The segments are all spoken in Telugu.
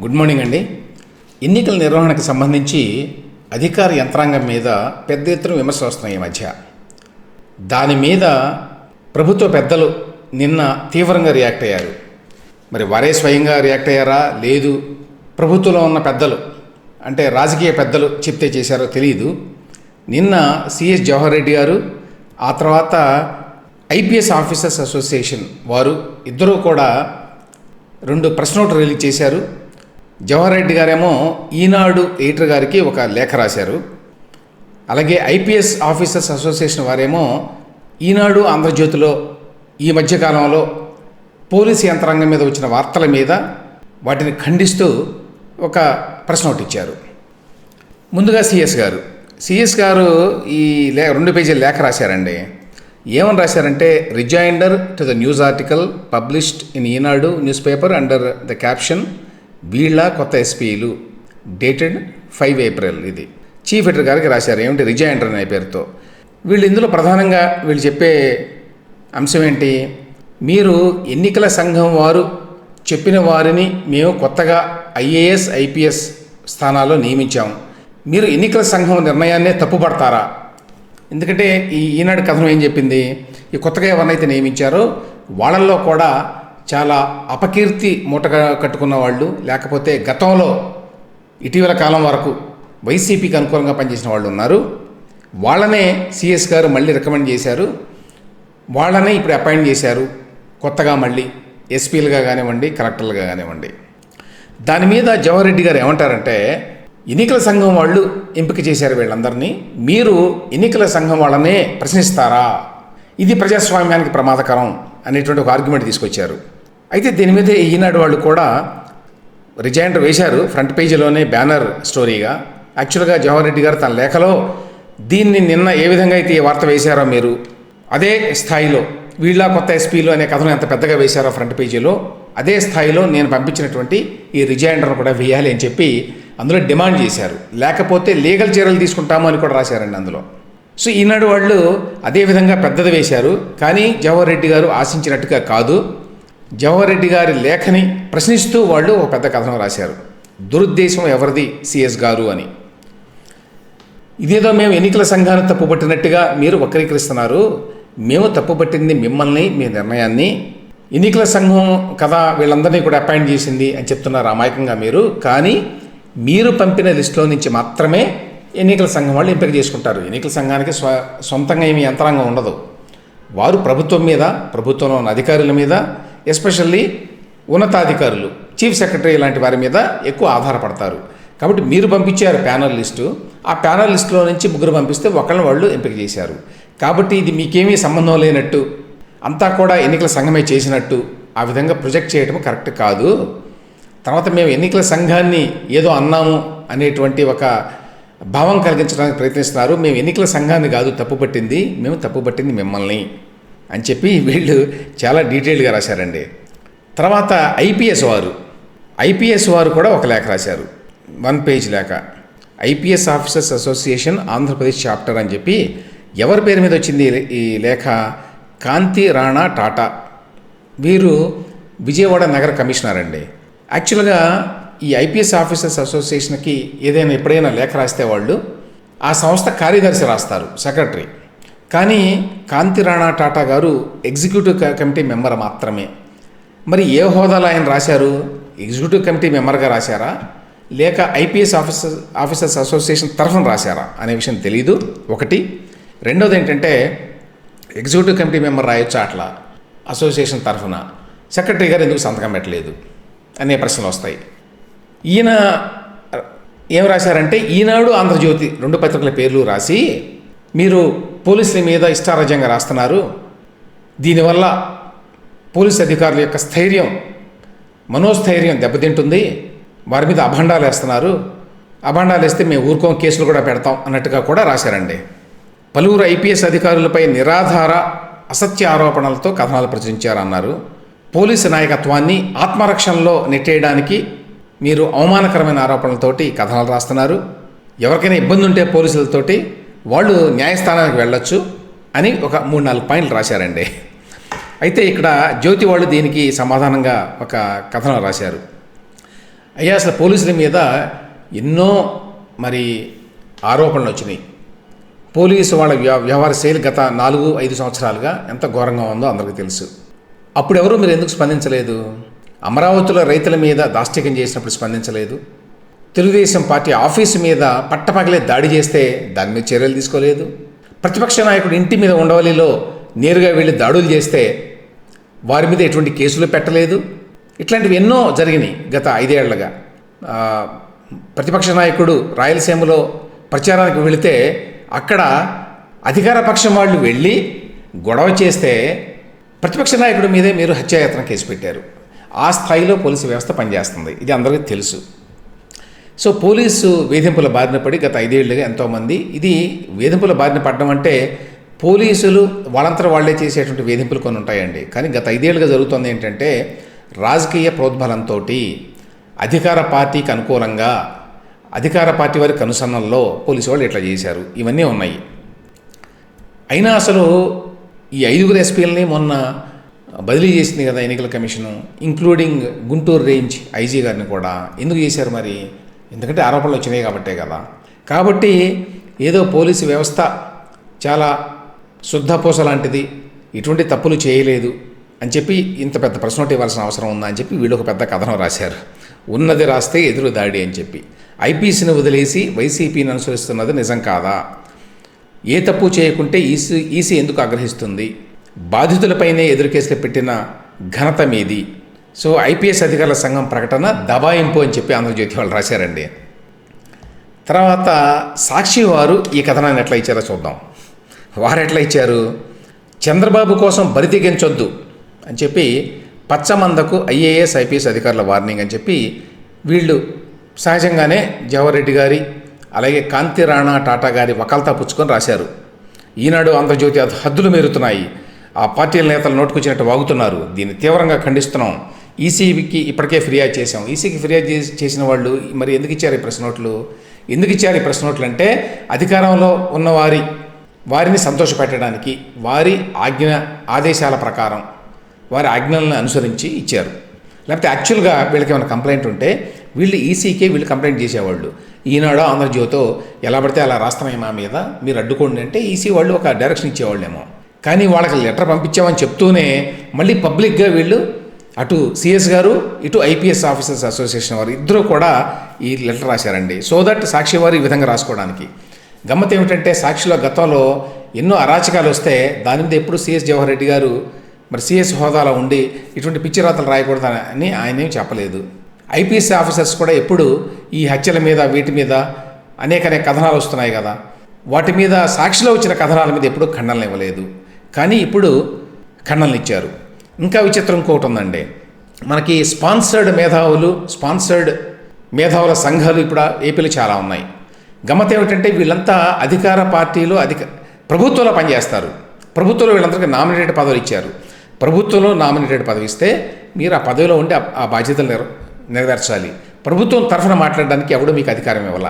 గుడ్ మార్నింగ్ అండి. ఎన్నికల నిర్వహణకు సంబంధించి అధికార యంత్రాంగం మీద పెద్ద ఎత్తున విమర్శలు వస్తున్నాయి ఈ మధ్య. దాని మీద ప్రభుత్వ పెద్దలు నిన్న తీవ్రంగా రియాక్ట్ అయ్యారు. మరి వారే స్వయంగా రియాక్ట్ అయ్యారా, లేదు ప్రభుత్వంలో ఉన్న పెద్దలు అంటే రాజకీయ పెద్దలు చెప్తే చేశారో తెలియదు. నిన్న సిఎస్ జవహర్ రెడ్డి గారు, ఆ తర్వాత ఐపీఎస్ ఆఫీసర్స్ అసోసియేషన్ వారు ఇద్దరూ కూడా 2 ప్రెస్ నోట్లు రిలీజ్ చేశారు. జవహర్ రెడ్డి గారేమో ఈనాడు ఎడిటర్ గారికి ఒక లేఖ రాశారు. అలాగే ఐపీఎస్ ఆఫీసర్స్ అసోసియేషన్ వారేమో ఈనాడు ఆంధ్రజ్యోతిలో ఈ మధ్యకాలంలో పోలీసు యంత్రాంగం మీద వచ్చిన వార్తల మీద వాటిని ఖండిస్తూ ఒక ప్రెస్ నోట్ ఇచ్చారు. ముందుగా సిఎస్ గారు ఈ 2 పేజీల లేఖ రాశారండి. ఏమని రాశారంటే, rejoinder to the news article published in Eenadu news paper under the caption వీళ్ళ కొత్త ఎస్పీలు డేటెడ్ 5 ఏప్రిల్. ఇది చీఫ్ ఎడిటర్ గారికి రాశారు. ఏమిటి రిజైండర్ అనే పేరుతో. వీళ్ళు ఇందులో ప్రధానంగా వీళ్ళు చెప్పే అంశం ఏంటి, మీరు ఎన్నికల సంఘం వారు చెప్పిన వారిని మేము కొత్తగా ఐఏఎస్ ఐపీఎస్ స్థానాల్లో నియమించాము, మీరు ఎన్నికల సంఘం నిర్ణయాన్నే తప్పుపడతారా? ఎందుకంటే ఈనాడు కథనం ఏం చెప్పింది, ఈ కొత్తగా ఎవరినైతే నియమించారో వాళ్ళల్లో కూడా చాలా అపకీర్తి మూటగా కట్టుకున్న వాళ్ళు, లేకపోతే గతంలో ఇటీవల కాలం వరకు వైసీపీకి అనుకూలంగా పనిచేసిన వాళ్ళు ఉన్నారు. వాళ్ళనే సిఎస్ గారు మళ్ళీ రికమెండ్ చేశారు, వాళ్ళనే ఇప్పుడు అపాయింట్ చేశారు కొత్తగా మళ్ళీ ఎస్పీలుగా కానివ్వండి, కలెక్టర్లుగా కానివ్వండి. దాని మీద జవహర్ రెడ్డి గారు ఏమంటారంటే, ఎన్నికల సంఘం వాళ్ళు ఎంపిక చేశారు వీళ్ళందరినీ, మీరు ఎన్నికల సంఘం వాళ్ళనే ప్రశ్నిస్తారా? ఇది ప్రజాస్వామ్యానికి ప్రమాదకరం అనేటువంటి ఒక ఆర్గ్యుమెంట్ తీసుకొచ్చారు. అయితే దీని మీద ఈనాడు వాళ్ళు కూడా రిజైండర్ వేశారు, ఫ్రంట్ పేజీలోనే బ్యానర్ స్టోరీగా. యాక్చువల్గా జవహర్ రెడ్డి గారు తన లేఖలో దీన్ని నిన్న ఏ విధంగా అయితే ఈ వార్త వేశారో మీరు అదే స్థాయిలో వీళ్ళ కొత్త ఎస్పీలు అనే కథను ఎంత పెద్దగా వేశారో ఫ్రంట్ పేజీలో, అదే స్థాయిలో నేను పంపించినటువంటి ఈ రిజైండర్ను కూడా వేయాలి అని చెప్పి అందులో డిమాండ్ చేశారు. లేకపోతే లీగల్ చర్యలు తీసుకుంటాము అని కూడా రాశారండి అందులో. సో ఈనాడు వాళ్ళు అదేవిధంగా పెద్దది వేశారు. కానీ జవహర్ రెడ్డి గారు ఆశించినట్టుగా కాదు. జవహర్ రెడ్డి గారి లేఖని ప్రశ్నిస్తూ వాళ్ళు ఒక పెద్ద కథనం రాశారు, దురుద్దేశం ఎవరిది సిఎస్ గారు అని. ఇదేదో మేము ఎన్నికల సంఘాన్ని తప్పుపట్టినట్టుగా మీరు వక్రీకరిస్తున్నారు. మేము తప్పుపట్టింది మిమ్మల్ని, మీ నిర్ణయాన్ని. ఎన్నికల సంఘం కదా వీళ్ళందరినీ కూడా అపాయింట్ చేసింది అని చెప్తున్నారు అమాయకంగా మీరు. కానీ మీరు పంపిన లిస్టులో నుంచి మాత్రమే ఎన్నికల సంఘం వాళ్ళు ఎంపిక చేసుకుంటారు. ఎన్నికల సంఘానికి సొంతంగా ఏమి యంత్రాంగం ఉండదు. వారు ప్రభుత్వం మీద, ప్రభుత్వంలో ఉన్న అధికారుల మీద, ఎస్పెషల్లీ ఉన్నతాధికారులు, చీఫ్ సెక్రటరీ లాంటి వారి మీద ఎక్కువ ఆధారపడతారు. కాబట్టి మీరు పంపించారు ప్యానల్ లిస్టు, ఆ ప్యానల్ లిస్టులో నుంచి 3 పంపిస్తే ఒకళ్ళని వాళ్ళు ఎంపిక చేశారు. కాబట్టి ఇది మీకేమీ సంబంధం లేనట్టు, అంతా కూడా ఎన్నికల సంఘమే చేసినట్టు ఆ విధంగా ప్రొజెక్ట్ చేయడం కరెక్ట్ కాదు. తర్వాత మేము ఎన్నికల సంఘాన్ని ఏదో అన్నాము అనేటువంటి ఒక భావం కలిగించడానికి ప్రయత్నిస్తున్నారు. మేము ఎన్నికల సంఘాన్ని కాదు తప్పుపట్టింది, మేము తప్పుపట్టింది మిమ్మల్ని అని చెప్పి వీళ్ళు చాలా డీటెయిల్గా రాశారండి. తర్వాత ఐపీఎస్ వారు కూడా ఒక లేఖ రాశారు, 1 పేజ్ లేఖ. IPS officers association Andhra Pradesh chapter అని చెప్పి. ఎవరి పేరు మీద వచ్చింది ఈ లేఖ? కాంతి రాణా టాటా. వీరు విజయవాడ నగర కమిషనర్ అండి. యాక్చువల్గా ఈ ఐపీఎస్ ఆఫీసర్స్ అసోసియేషన్కి ఏదైనా ఎప్పుడైనా లేఖ రాస్తే వాళ్ళు ఆ సంస్థ కార్యదర్శి రాస్తారు, సెక్రటరీ. కానీ కాంతి రాణా టాటా గారు ఎగ్జిక్యూటివ్ కమిటీ మెంబర్ మాత్రమే. మరి ఏ హోదాలో ఆయన రాశారు? ఎగ్జిక్యూటివ్ కమిటీ మెంబర్గా రాశారా, లేక ఐపీఎస్ ఆఫీసర్స్ అసోసియేషన్ తరఫున రాశారా అనే విషయం తెలీదు. ఒకటి. రెండోది ఏంటంటే, ఎగ్జిక్యూటివ్ కమిటీ మెంబర్ రాయొచ్చా అట్లా అసోసియేషన్ తరఫున, సెక్రటరీ గారు ఎందుకు సంతకం పెట్టలేదు అనే ప్రశ్నలు వస్తాయి. ఈయన ఏం రాశారంటే, ఈనాడు ఆంధ్రజ్యోతి 2 పత్రికల పేర్లు రాసి మీరు పోలీసుల మీద ఇష్టారాజ్యంగా రాస్తున్నారు, దీనివల్ల పోలీసు అధికారుల యొక్క మనోస్థైర్యం దెబ్బతింటుంది, వారి మీద అభండాలు వేస్తున్నారు, అభండాలు వేస్తే మేము ఊరుకోం, కేసులు కూడా పెడతాం అన్నట్టుగా కూడా రాశారండి. పలువురు ఐపీఎస్ అధికారులపై నిరాధార అసత్య ఆరోపణలతో కథనాలు ప్రచురించారన్నారు. పోలీసు నాయకత్వాన్ని ఆత్మరక్షణలో నెట్టేయడానికి మీరు అవమానకరమైన ఆరోపణలతోటి కథనాలు రాస్తున్నారు. ఎవరికైనా ఇబ్బంది ఉంటే పోలీసులతోటి వాళ్ళు న్యాయస్థానానికి వెళ్ళొచ్చు అని ఒక 3-4 పాయింట్లు రాశారండి. అయితే ఇక్కడ జ్యోతి వాళ్ళు దీనికి సమాధానంగా ఒక కథనం రాశారు. అయ్యా అసలు పోలీసుల మీద ఎన్నో మరి ఆరోపణలు వచ్చినాయి. పోలీసు వాళ్ళ వ్యవహార శైలి గత 4-5 సంవత్సరాలుగా ఎంత ఘోరంగా ఉందో అందరికీ తెలుసు. అప్పుడు ఎవరు మీరు ఎందుకు స్పందించలేదు? అమరావతిలో రైతుల మీద దాష్టికం చేసినప్పుడు స్పందించలేదు. తెలుగుదేశం పార్టీ ఆఫీసు మీద పట్టపగలే దాడి చేస్తే దాని మీద చర్యలు తీసుకోలేదు. ప్రతిపక్ష నాయకుడు ఇంటి మీద ఉండవల్లిలో నేరుగా వెళ్ళి దాడులు చేస్తే వారి మీద ఎటువంటి కేసులు పెట్టలేదు. ఇట్లాంటివి ఎన్నో జరిగినాయి గత 5 ఏళ్లుగా. ప్రతిపక్ష నాయకుడు రాయలసీమలో ప్రచారానికి వెళితే అక్కడ అధికార పక్షం వాళ్ళు వెళ్ళి గొడవ చేస్తే ప్రతిపక్ష నాయకుడి మీదే మీరు హత్యాయత్న కేసు పెట్టారు. ఆ స్థాయిలో పోలీసు వ్యవస్థ పనిచేస్తుంది, ఇది అందరికీ తెలుసు. సో పోలీసు వేధింపుల బారిన పడి గత 5 ఏళ్లుగా ఎంతోమంది, ఇది వేధింపుల బారిన పడడం అంటే పోలీసులు వాళ్ళంతా వాళ్లే చేసేటువంటి వేధింపులు కొన్ని ఉంటాయండి. కానీ గత 5 ఏళ్లుగా జరుగుతుంది ఏంటంటే రాజకీయ ప్రోద్బలంతో అధికార పార్టీకి అనుకూలంగా అధికార పార్టీ వారి కనుసన్నల్లో పోలీసు వాళ్ళు ఇట్లా చేశారు, ఇవన్నీ ఉన్నాయి. అయినా అసలు ఈ 5 ఎస్పీలని మొన్న బదిలీ చేసింది కదా ఎన్నికల commission, including Guntur range IG గారిని కూడా. ఎందుకు చేశారు మరి? ఎందుకంటే ఆరోపణలు వచ్చినాయి కాబట్టే కదా. కాబట్టి ఏదో పోలీసు వ్యవస్థ చాలా శుద్ధపూస లాంటిది, ఇటువంటి తప్పులు చేయలేదు అని చెప్పి ఇంత పెద్ద ప్రెస్ నోట్ ఇవ్వాల్సిన అవసరం ఉందా అని చెప్పి వీళ్ళు ఒక పెద్ద కథనం రాశారు. ఉన్నది రాస్తే ఎదురు దాడి అని చెప్పి. ఐపీసీని వదిలేసి వైసీపీని అనుసరిస్తున్నది నిజం కాదా? ఏ తప్పు చేయకుంటే ఈసీ ఎందుకు ఆగ్రహిస్తుంది? బాధితులపైనే ఎదురు కేసులు పెట్టిన ఘనత మీది. సో ఐపీఎస్ అధికారుల సంఘం ప్రకటన దబాయింపు అని చెప్పి ఆంధ్రజ్యోతి వాళ్ళు రాశారండి. తర్వాత సాక్షి వారు ఈ కథనాన్ని ఎట్లా ఇచ్చారో చూద్దాం. వారు ఎట్లా ఇచ్చారు? చంద్రబాబు కోసం బరి తెగించొద్దు అని చెప్పి పచ్చమందకు ఐఏఎస్ ఐపీఎస్ అధికారుల వార్నింగ్ అని చెప్పి వీళ్ళు సహజంగానే జవహర్ రెడ్డి గారి అలాగే కాంతి రాణా టాటా గారి వకాల్తా పుచ్చుకొని రాశారు. ఈనాడు ఆంధ్రజ్యోతి హద్దులు మీరుతున్నాయి, ఆ పార్టీల నేతలు నోటుకొచ్చినట్టు వాగుతున్నారు, దీన్ని తీవ్రంగా ఖండిస్తున్నాం, ఈసీకి ఇప్పటికే ఫిర్యాదు చేశాం. ఈసీకి ఫిర్యాదు చేసిన వాళ్ళు మరి ఎందుకు ఇచ్చారు ఈ ప్రెస్ నోట్లు? ఎందుకు ఇచ్చారు ఈ ప్రెస్ నోట్లు అంటే అధికారంలో ఉన్న వారిని సంతోషపెట్టడానికి, వారి ఆదేశాల ప్రకారం వారి ఆజ్ఞలను అనుసరించి ఇచ్చారు. లేకపోతే యాక్చువల్గా వీళ్ళకి ఏమైనా కంప్లైంట్ ఉంటే వీళ్ళు ఈసీకే వీళ్ళు కంప్లైంట్ చేసేవాళ్ళు. ఈనాడో ఆంధ్రజ్యోతో ఎలా పడితే అలా రాస్తామే మా మీద, మీరు అడ్డుకోండి అంటే ఈసీ వాళ్ళు ఒక డైరెక్షన్ ఇచ్చేవాళ్ళేమో. కానీ వాళ్ళకి లెటర్ పంపించామని చెప్తూనే మళ్ళీ పబ్లిక్గా వీళ్ళు అటు సిఎస్ గారు ఇటు ఐపీఎస్ ఆఫీసర్స్ అసోసియేషన్ వారు ఇద్దరూ కూడా ఈ లెటర్ రాశారండి. సో దట్ సాక్షి వారు ఈ విధంగా రాసుకోవడానికి. గమ్మత్ ఏమిటంటే సాక్షిలో గతంలో ఎన్నో అరాచకాలు వస్తే దాని మీద ఎప్పుడు సిఎస్ జవహర్ రెడ్డి గారు మరి సిఎస్ హోదాలో ఉండి ఇటువంటి పిచ్చి రాతలు రాయకూడదని ఆయన ఏం చెప్పలేదు. ఐపీఎస్ ఆఫీసర్స్ కూడా ఎప్పుడు ఈ హత్యల మీద వీటి మీద అనేక కథనాలు వస్తున్నాయి కదా, వాటి మీద సాక్షిలో వచ్చిన కథనాల మీద ఎప్పుడూ ఖండనలు ఇవ్వలేదు. కానీ ఇప్పుడు ఖండనలు ఇచ్చారు. ఇంకా విచిత్రం ఇంకోటి ఉందండి, మనకి స్పాన్సర్డ్ మేధావుల సంఘాలు ఇప్పుడు ఏపీలో చాలా ఉన్నాయి. గమ్మత్ ఏమిటంటే వీళ్ళంతా అధికార పార్టీలో ప్రభుత్వంలో పనిచేస్తారు. ప్రభుత్వంలో వీళ్ళందరికీ నామినేటెడ్ పదవులు ఇచ్చారు. ప్రభుత్వంలో నామినేటెడ్ పదవి ఇస్తే మీరు ఆ పదవిలో ఉండి ఆ బాధ్యతలు నెరవేర్చాలి. ప్రభుత్వం తరఫున మాట్లాడడానికి ఎవడో మీకు అధికారం ఇవ్వాల,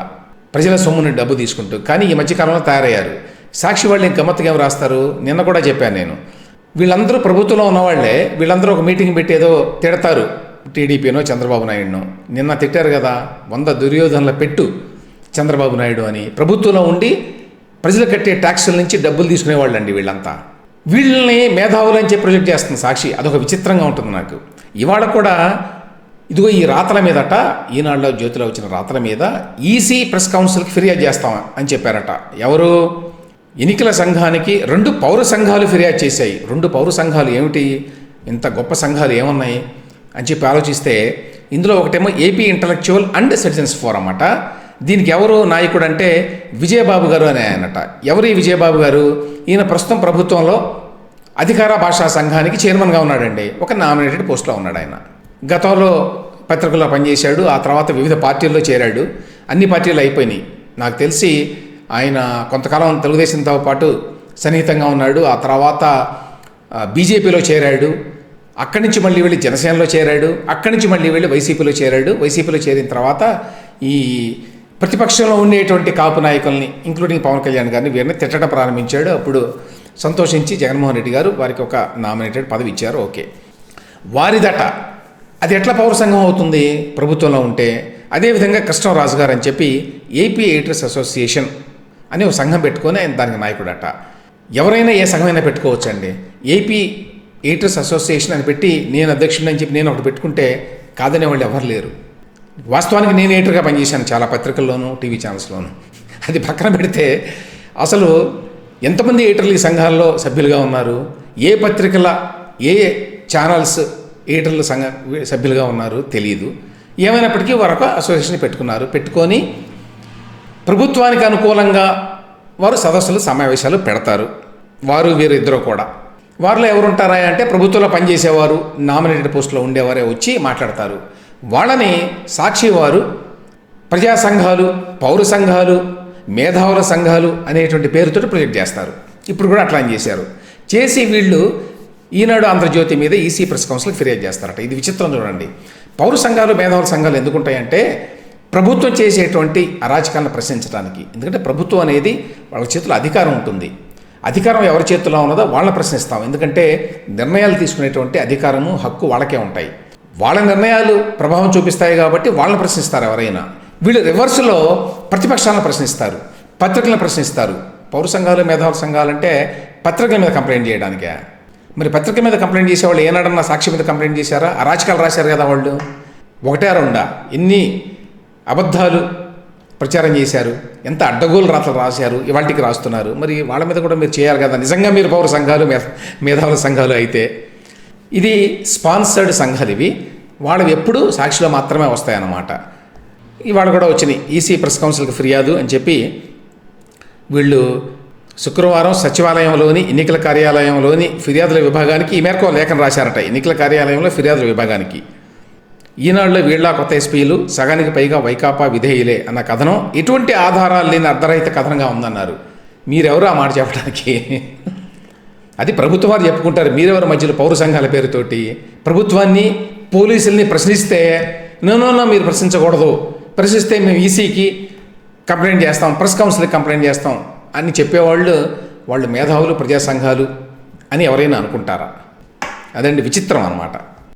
ప్రజల సొమ్ముని డబ్బు తీసుకుంటూ. కానీ ఈ మధ్యకాలంలో తయారయ్యారు. సాక్షి వాళ్ళు గమ్మత్తుగా ఏం రాస్తారు, నిన్న కూడా చెప్పాను నేను, వీళ్ళందరూ ప్రభుత్వంలో ఉన్నవాళ్లే, వీళ్ళందరూ ఒక మీటింగ్ పెట్టి ఏదో తిడతారు టీడీపీనో చంద్రబాబు నాయుడునో. నిన్న తిట్టారు కదా, 100 దుర్యోధనల పెట్టు చంద్రబాబు నాయుడు అని. ప్రభుత్వంలో ఉండి ప్రజలు కట్టే ట్యాక్సుల నుంచి డబ్బులు తీసుకునేవాళ్ళు అండి వీళ్ళంతా. వీళ్ళని మేధావులు అని చెప్పి ప్రొజెక్ట్ చేస్తుంది సాక్షి. అదొక విచిత్రంగా ఉంటుంది నాకు. ఇవాళ కూడా ఇదిగో ఈ రాతల మీదట, ఈనాడులో జ్యోతిలో వచ్చిన రాతల మీద ఈసీ ప్రెస్ కౌన్సిల్కి ఫిర్యాదు చేస్తాం అని చెప్పారట. ఎవరు? ఎన్నికల సంఘానికి 2 పౌర సంఘాలు ఫిర్యాదు చేశాయి. 2 పౌర సంఘాలు ఏమిటి, ఇంత గొప్ప సంఘాలు ఏమున్నాయి అని చెప్పి ఆలోచిస్తే ఇందులో ఒకటేమో AP intellectual and citizens forum అట. దీనికి ఎవరు నాయకుడు అంటే విజయబాబు గారు అని ఆయనట. ఎవరు ఈ విజయబాబు గారు? ఈయన ప్రస్తుతం ప్రభుత్వంలో అధికార భాషా సంఘానికి చైర్మన్గా ఉన్నాడండి. ఒక నామినేటెడ్ పోస్ట్లో ఉన్నాడు ఆయన. గతంలో పత్రికల్లో పనిచేశాడు, ఆ తర్వాత వివిధ పార్టీల్లో చేరాడు. అన్ని పార్టీలు అయిపోయినాయి. నాకు తెలిసి ఆయన కొంతకాలం తెలుగుదేశంతో పాటు సన్నిహితంగా ఉన్నాడు. ఆ తర్వాత బీజేపీలో చేరాడు. అక్కడి నుంచి మళ్ళీ వెళ్ళి జనసేనలో చేరాడు. అక్కడి నుంచి మళ్ళీ వెళ్ళి వైసీపీలో చేరాడు. వైసీపీలో చేరిన తర్వాత ఈ ప్రతిపక్షంలో ఉండేటువంటి కాపు నాయకుల్ని ఇంక్లూడింగ్ పవన్ కళ్యాణ్ గారిని వీరిని తిట్టడం ప్రారంభించాడు. అప్పుడు సంతోషించి జగన్మోహన్ రెడ్డి గారు వారికి ఒక నామినేటెడ్ పదవి ఇచ్చారు. ఓకే, వారిదట అది ఎట్లా పౌర సంఘం అవుతుంది ప్రభుత్వంలో ఉంటే? అదేవిధంగా కృష్ణరాజు గారు అని చెప్పి ఏపీ ఎడిటర్స్ అసోసియేషన్ అని ఒక సంఘం పెట్టుకొని ఆయన దానికి నాయకుడట. ఎవరైనా ఏ సంఘమైనా పెట్టుకోవచ్చండి. ఏపీ ఎడిటర్స్ అసోసియేషన్ అని పెట్టి నేను అధ్యక్షుడిని అని చెప్పి నేను ఒకటి పెట్టుకుంటే కాదనే వాళ్ళు ఎవరు లేరు. వాస్తవానికి నేను ఎడిటర్గా పనిచేశాను చాలా పత్రికల్లోనూ టీవీ ఛానల్స్లోనూ. అది పక్కన పెడితే అసలు ఎంతమంది ఎడిటర్లు ఈ సంఘాల్లో సభ్యులుగా ఉన్నారు, ఏ పత్రికల ఏ ఛానల్స్ ఎడిటర్లు సభ్యులుగా ఉన్నారు తెలియదు. ఏమైనప్పటికీ వారు ఒక అసోసియేషన్ పెట్టుకొని ప్రభుత్వానికి అనుకూలంగా వారు సదస్సులు సమావేశాలు పెడతారు. వారు వీరు ఇద్దరు కూడా. వారిలో ఎవరుంటారా అంటే ప్రభుత్వంలో పనిచేసేవారు, నామినేటెడ్ పోస్టులో ఉండేవారే వచ్చి మాట్లాడతారు. వాళ్ళని సాక్షి వారు ప్రజా సంఘాలు, పౌర సంఘాలు, మేధావుల సంఘాలు అనేటువంటి పేరుతో ప్రొజెక్ట్ చేస్తారు. ఇప్పుడు కూడా అట్లా చేశారు. చేసి వీళ్ళు ఈనాడు ఆంధ్రజ్యోతి మీద ఈసీ ప్రెస్ కౌన్సిల్కి ఫిర్యాదు చేస్తారట. ఇది విచిత్రం చూడండి. పౌర సంఘాలు, మేధావుల సంఘాలు ఎందుకుంటాయంటే ప్రభుత్వం చేసేటువంటి అరాచకాలను ప్రశ్నించడానికి. ఎందుకంటే ప్రభుత్వం అనేది వాళ్ళ చేతిలో అధికారం ఉంటుంది. అధికారం ఎవరి చేతిలో ఉన్నదో వాళ్ళని ప్రశ్నిస్తాం. ఎందుకంటే నిర్ణయాలు తీసుకునేటువంటి అధికారము, హక్కు వాళ్ళకే ఉంటాయి. వాళ్ళ నిర్ణయాలు ప్రభావం చూపిస్తాయి కాబట్టి వాళ్ళని ప్రశ్నిస్తారు ఎవరైనా. వీళ్ళు రివర్స్లో ప్రతిపక్షాలను ప్రశ్నిస్తారు, పత్రికలను ప్రశ్నిస్తారు. పౌర సంఘాలు, మేధావుల సంఘాలు అంటే పత్రికల మీద కంప్లైంట్ చేయడానికే. మరి పత్రిక మీద కంప్లైంట్ చేసేవాళ్ళు ఏనాడన్నా సాక్షి మీద కంప్లైంట్ చేశారా? అరాచకాలు రాశారు కదా వాళ్ళు. ఒకటే రెండా ఎన్ని అబద్ధాలు ప్రచారం చేశారు, ఎంత అడ్డగోలు రాతలు రాశారు, ఇవాళకి రాస్తున్నారు. మరి వాళ్ళ మీద కూడా మీరు చేయాలి కదా నిజంగా మీరు పౌర సంఘాలు, మేధావుల సంఘాలు అయితే. ఇది స్పాన్సర్డ్ సంఘాలు ఇవి. వాళ్ళవి ఎప్పుడు సాక్షిలో మాత్రమే వస్తాయన్నమాట. ఇవాళ కూడా వచ్చినాయి ఈసీ ప్రెస్ కౌన్సిల్కి ఫిర్యాదు అని చెప్పి వీళ్ళు శుక్రవారం సచివాలయంలోని ఎన్నికల కార్యాలయంలోని ఫిర్యాదుల విభాగానికి ఈ మేరకు లేఖను రాశారట. ఎన్నికల కార్యాలయంలో ఫిర్యాదుల విభాగానికి ఈనాడులో వీళ్ళ కొత్త ఎస్పీలు సగానికి పైగా వైకాపా విధేయులే అన్న కథనం ఎటువంటి ఆధారాలు లేని అర్ధరహిత కథనంగా ఉందన్నారు. మీరెవరు ఆ మాట చెప్పడానికి? అది ప్రభుత్వం వారు చెప్పుకుంటారు. మీరెవరు మధ్యలో పౌర సంఘాల పేరుతోటి ప్రభుత్వాన్ని, పోలీసుల్ని ప్రశ్నిస్తే నో మీరు ప్రశ్నించకూడదు, ప్రశ్నిస్తే మేము ఈసీకి కంప్లైంట్ చేస్తాం, ప్రెస్ కౌన్సిల్కి కంప్లైంట్ చేస్తాం అని చెప్పేవాళ్ళు వాళ్ళు మేధావులు, ప్రజా సంఘాలు అని ఎవరైనా అనుకుంటారా? అదండి విచిత్రం అన్నమాట.